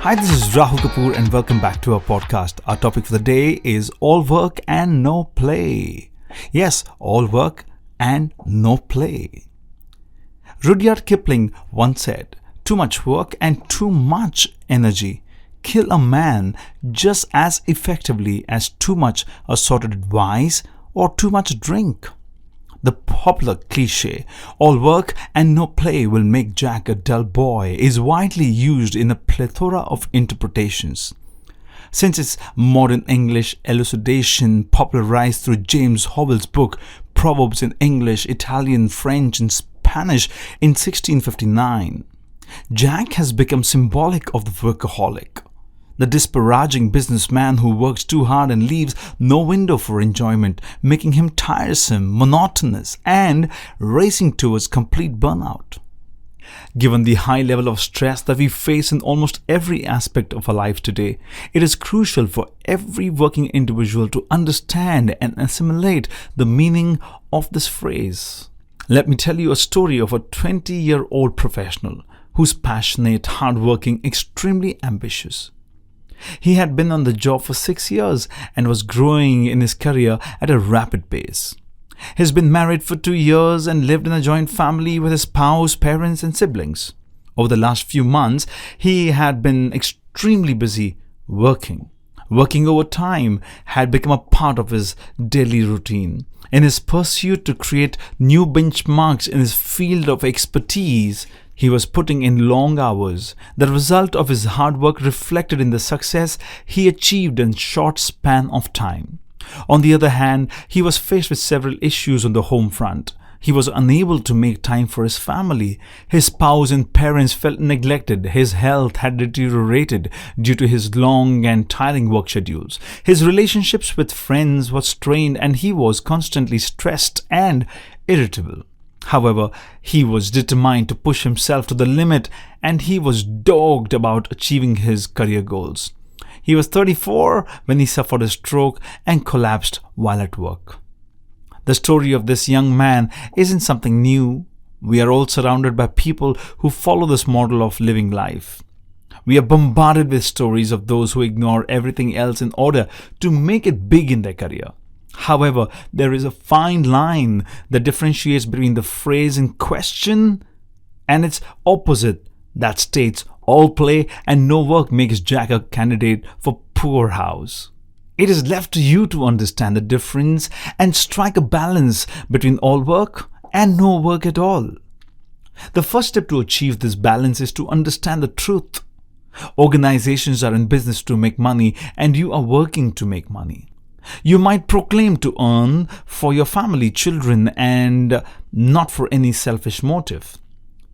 Hi, this is Rahul Kapoor and welcome back to our podcast. Our topic for the day is all work and no play. Yes, all work and no play. Rudyard Kipling once said, "Too much work and too much energy kill a man just as effectively as too much assorted advice or too much drink." The popular cliché, "all work and no play will make Jack a dull boy," is widely used in a plethora of interpretations. Since its modern English elucidation popularized through James Howell's book Proverbs in English, Italian, French, and Spanish in 1659, Jack has become symbolic of the workaholic, the disparaging businessman who works too hard and leaves no window for enjoyment, making him tiresome, monotonous, and racing towards complete burnout. Given the high level of stress that we face in almost every aspect of our life today, it is crucial for every working individual to understand and assimilate the meaning of this phrase. Let me tell you a story of a 20-year-old professional who's passionate, hardworking, extremely ambitious. He had been on the job for 6 years and was growing in his career at a rapid pace. He's been married for 2 years and lived in a joint family with his spouse, parents, and siblings. Over the last few months, he had been extremely busy working. Working overtime had become a part of his daily routine. In his pursuit to create new benchmarks in his field of expertise, he was putting in long hours. The result of his hard work reflected in the success he achieved in a short span of time. On the other hand, he was faced with several issues on the home front. He was unable to make time for his family. His spouse and parents felt neglected. His health had deteriorated due to his long and tiring work schedules. His relationships with friends were strained and he was constantly stressed and irritable. However, he was determined to push himself to the limit and he was dogged about achieving his career goals. He was 34 when he suffered a stroke and collapsed while at work. The story of this young man isn't something new. We are all surrounded by people who follow this model of living life. We are bombarded with stories of those who ignore everything else in order to make it big in their career. However, there is a fine line that differentiates between the phrase in question and its opposite that states all play and no work makes Jack a candidate for poorhouse. It is left to you to understand the difference and strike a balance between all work and no work at all. The first step to achieve this balance is to understand the truth. Organizations are in business to make money and you are working to make money. You might proclaim to earn for your family, children, and not for any selfish motive.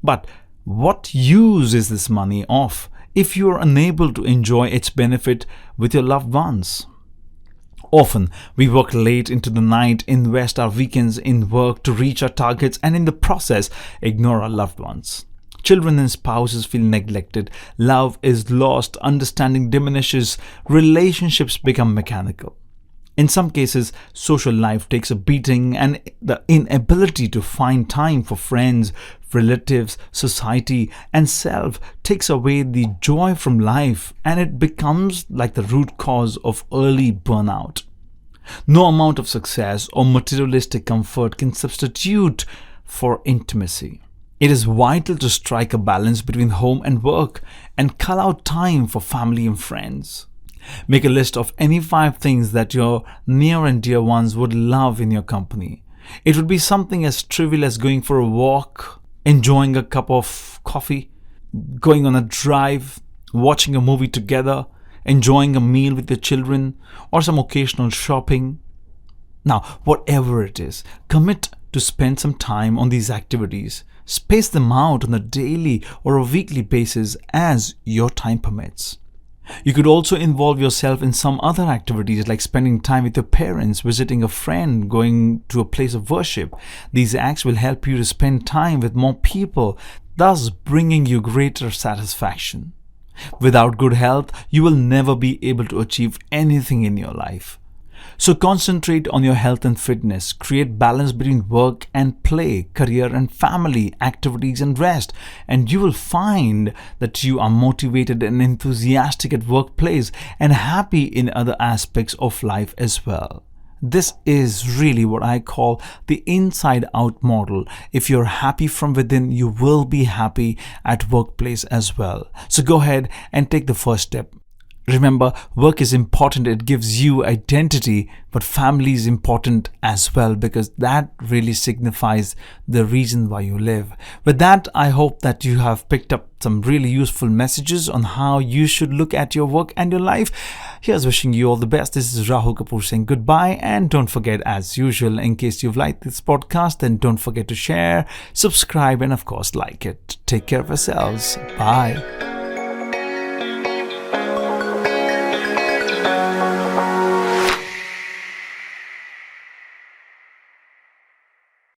But what use is this money of if you are unable to enjoy its benefit with your loved ones? Often, we work late into the night, invest our weekends in work to reach our targets, and in the process, ignore our loved ones. Children and spouses feel neglected, love is lost, understanding diminishes, relationships become mechanical. In some cases, social life takes a beating and the inability to find time for friends, relatives, society, and self takes away the joy from life and it becomes like the root cause of early burnout. No amount of success or materialistic comfort can substitute for intimacy. It is vital to strike a balance between home and work and cull out time for family and friends. Make a list of any 5 things that your near and dear ones would love in your company. It would be something as trivial as going for a walk, enjoying a cup of coffee, going on a drive, watching a movie together, enjoying a meal with your children, or some occasional shopping. Now, whatever it is, commit to spend some time on these activities. Space them out on a daily or a weekly basis as your time permits. You could also involve yourself in some other activities like spending time with your parents, visiting a friend, going to a place of worship. These acts will help you to spend time with more people, thus bringing you greater satisfaction. Without good health, you will never be able to achieve anything in your life. So concentrate on your health and fitness, create balance between work and play, career and family, activities and rest, and you will find that you are motivated and enthusiastic at workplace and happy in other aspects of life as well. This is really what I call the inside out model. If you're happy from within, you will be happy at workplace as well. So go ahead and take the first step. Remember, work is important, it gives you identity, but family is important as well because that really signifies the reason why you live. With that, I hope that you have picked up some really useful messages on how you should look at your work and your life. Here's wishing you all the best. This is Rahul Kapoor saying goodbye, and don't forget, as usual, in case you've liked this podcast, then don't forget to share, subscribe, and of course like it. Take care of yourselves. Bye.